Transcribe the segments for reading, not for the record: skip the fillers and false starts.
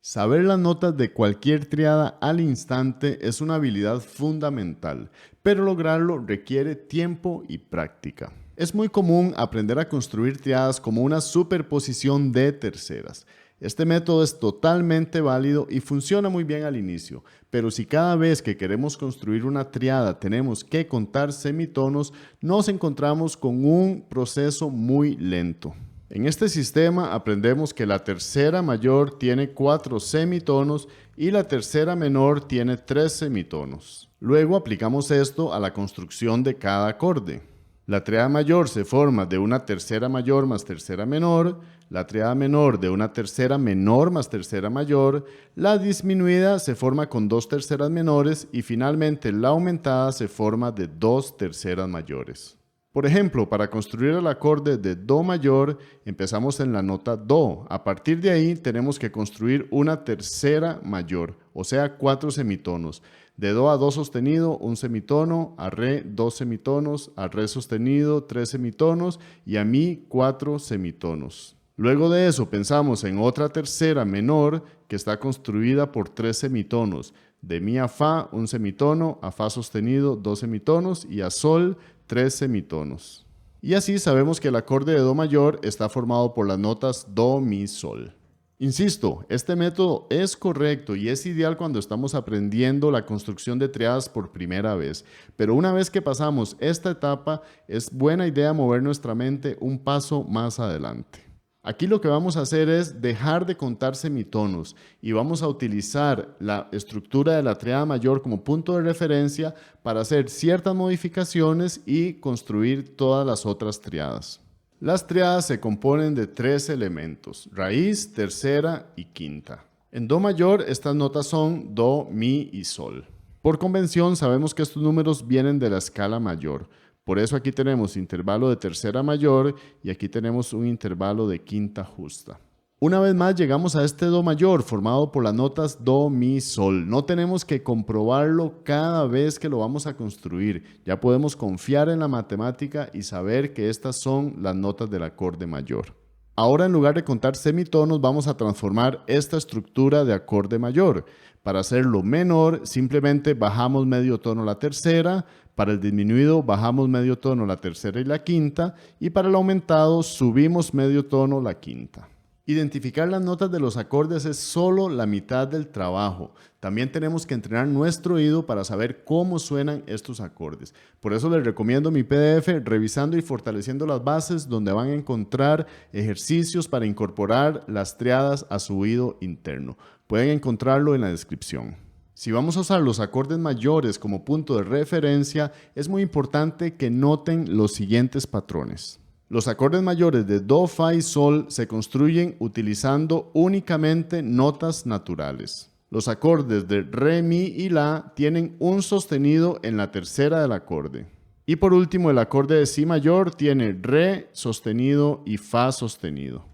Saber las notas de cualquier triada al instante es una habilidad fundamental, pero lograrlo requiere tiempo y práctica. Es muy común aprender a construir triadas como una superposición de terceras. Este método es totalmente válido y funciona muy bien al inicio, pero si cada vez que queremos construir una triada tenemos que contar semitonos, nos encontramos con un proceso muy lento. En este sistema aprendemos que la tercera mayor tiene 4 semitonos y la tercera menor tiene 3 semitonos. Luego aplicamos esto a la construcción de cada acorde. La triada mayor se forma de una tercera mayor más tercera menor, la triada menor de una tercera menor más tercera mayor, la disminuida se forma con 2 terceras menores y finalmente la aumentada se forma de 2 terceras mayores. Por ejemplo, para construir el acorde de Do mayor, empezamos en la nota Do. A partir de ahí tenemos que construir una tercera mayor, o sea, 4 semitonos. De Do a Do sostenido, un semitono, a Re, 2 semitonos, a Re sostenido, 3 semitonos y a Mi, 4 semitonos. Luego de eso pensamos en otra tercera menor que está construida por 3 semitonos. De Mi a Fa, un semitono, a Fa sostenido, 2 semitonos y a Sol, 3 semitonos. Y así sabemos que el acorde de Do mayor está formado por las notas Do, Mi, Sol. Insisto, este método es correcto y es ideal cuando estamos aprendiendo la construcción de triadas por primera vez, pero una vez que pasamos esta etapa, es buena idea mover nuestra mente un paso más adelante. Aquí lo que vamos a hacer es dejar de contar semitonos y vamos a utilizar la estructura de la triada mayor como punto de referencia para hacer ciertas modificaciones y construir todas las otras triadas. Las triadas se componen de 3 elementos: raíz, tercera y quinta. En Do mayor estas notas son Do, Mi y Sol. Por convención sabemos que estos números vienen de la escala mayor. Por eso aquí tenemos intervalo de tercera mayor y aquí tenemos un intervalo de quinta justa. Una vez más llegamos a este Do mayor formado por las notas Do, Mi, Sol. No tenemos que comprobarlo cada vez que lo vamos a construir. Ya podemos confiar en la matemática y saber que estas son las notas del acorde mayor. Ahora, en lugar de contar semitonos, vamos a transformar esta estructura de acorde mayor. Para hacerlo menor, simplemente bajamos medio tono la tercera. Para el disminuido bajamos medio tono la tercera y la quinta, y para el aumentado subimos medio tono la quinta. Identificar las notas de los acordes es solo la mitad del trabajo. También tenemos que entrenar nuestro oído para saber cómo suenan estos acordes. Por eso les recomiendo mi PDF Revisando y Fortaleciendo las Bases, donde van a encontrar ejercicios para incorporar las triadas a su oído interno. Pueden encontrarlo en la descripción. Si vamos a usar los acordes mayores como punto de referencia, es muy importante que noten los siguientes patrones. Los acordes mayores de Do, Fa y Sol se construyen utilizando únicamente notas naturales. Los acordes de Re, Mi y La tienen un sostenido en la tercera del acorde. Y por último, el acorde de Si mayor tiene Re sostenido y Fa sostenido.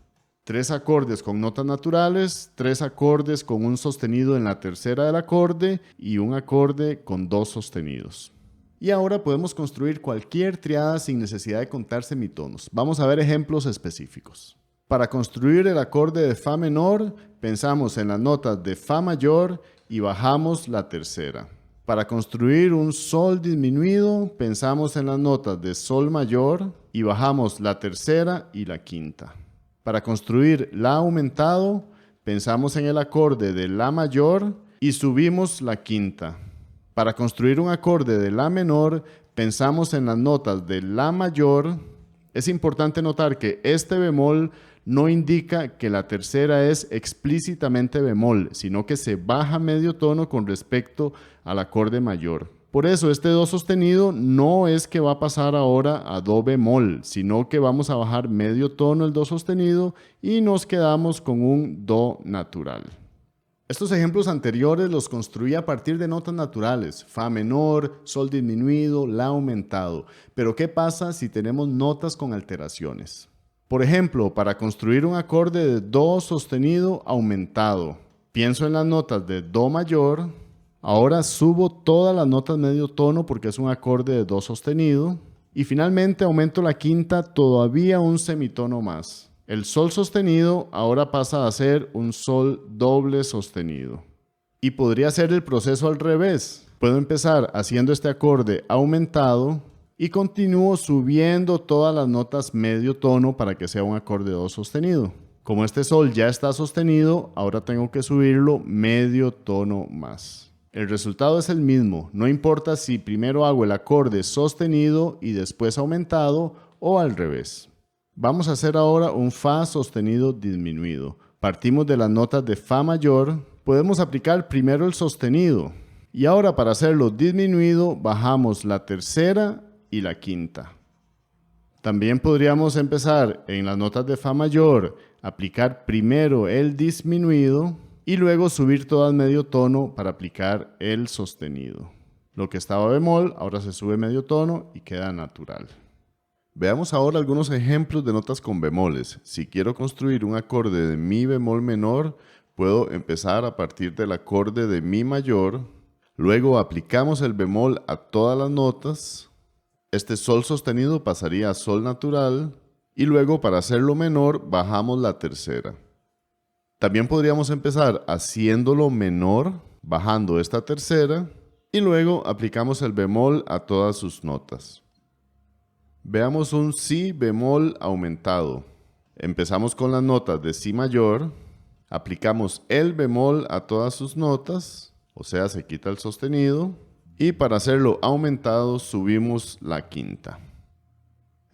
3 acordes con notas naturales, 3 acordes con un sostenido en la tercera del acorde y un acorde con 2 sostenidos. Y ahora podemos construir cualquier triada sin necesidad de contar semitonos. Vamos a ver ejemplos específicos. Para construir el acorde de Fa menor, pensamos en las notas de Fa mayor y bajamos la tercera. Para construir un Sol disminuido, pensamos en las notas de Sol mayor y bajamos la tercera y la quinta. Para construir La aumentado, pensamos en el acorde de La mayor y subimos la quinta. Para construir un acorde de La menor, pensamos en las notas de La mayor. Es importante notar que este bemol no indica que la tercera es explícitamente bemol, sino que se baja medio tono con respecto al acorde mayor. Por eso este Do sostenido no es que va a pasar ahora a Do bemol, sino que vamos a bajar medio tono el Do sostenido y nos quedamos con un Do natural. Estos ejemplos anteriores los construí a partir de notas naturales: Fa menor, Sol disminuido, La aumentado. Pero ¿qué pasa si tenemos notas con alteraciones? Por ejemplo, para construir un acorde de Do sostenido aumentado, pienso en las notas de Do mayor. Ahora subo todas las notas medio tono porque es un acorde de Do sostenido. Y finalmente aumento la quinta todavía un semitono más. El sol sostenido ahora pasa a ser un sol doble sostenido. Y podría ser el proceso al revés. Puedo empezar haciendo este acorde aumentado y continúo subiendo todas las notas medio tono para que sea un acorde do sostenido. Como este sol ya está sostenido, ahora tengo que subirlo medio tono más. El resultado es el mismo, no importa si primero hago el acorde sostenido y después aumentado o al revés. Vamos a hacer ahora un Fa sostenido disminuido. Partimos de las notas de Fa mayor, podemos aplicar primero el sostenido. Y ahora para hacerlo disminuido bajamos la tercera y la quinta. También podríamos empezar en las notas de Fa mayor, aplicar primero el disminuido y luego subir todas medio tono para aplicar el sostenido. Lo que estaba bemol ahora se sube medio tono y queda natural. Veamos ahora algunos ejemplos de notas con bemoles. Si quiero construir un acorde de mi bemol menor, puedo empezar a partir del acorde de mi mayor, luego aplicamos el bemol a todas las notas, este sol sostenido pasaría a sol natural y luego para hacerlo menor bajamos la tercera. También podríamos empezar haciéndolo menor, bajando esta tercera y luego aplicamos el bemol a todas sus notas. Veamos un Si bemol aumentado. Empezamos con las notas de Si mayor, aplicamos el bemol a todas sus notas, o sea, se quita el sostenido, y para hacerlo aumentado subimos la quinta.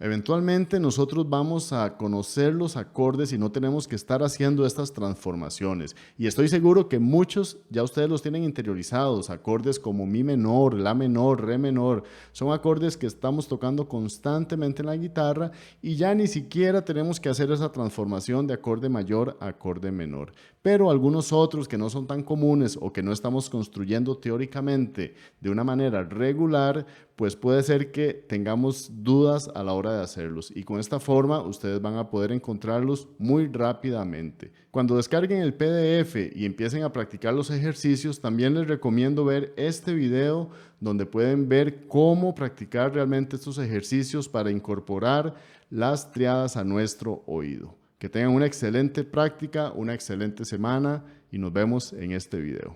Eventualmente nosotros vamos a conocer los acordes y no tenemos que estar haciendo estas transformaciones. Y estoy seguro que muchos ya ustedes los tienen interiorizados. Acordes como Mi menor, La menor, Re menor. Son acordes que estamos tocando constantemente en la guitarra y ya ni siquiera tenemos que hacer esa transformación de acorde mayor a acorde menor. Pero algunos otros que no son tan comunes o que no estamos construyendo teóricamente de una manera regular, pues puede ser que tengamos dudas a la hora de hacerlos y con esta forma ustedes van a poder encontrarlos muy rápidamente. Cuando descarguen el PDF y empiecen a practicar los ejercicios, también les recomiendo ver este video donde pueden ver cómo practicar realmente estos ejercicios para incorporar las triadas a nuestro oído. Que tengan una excelente práctica, una excelente semana y nos vemos en este video.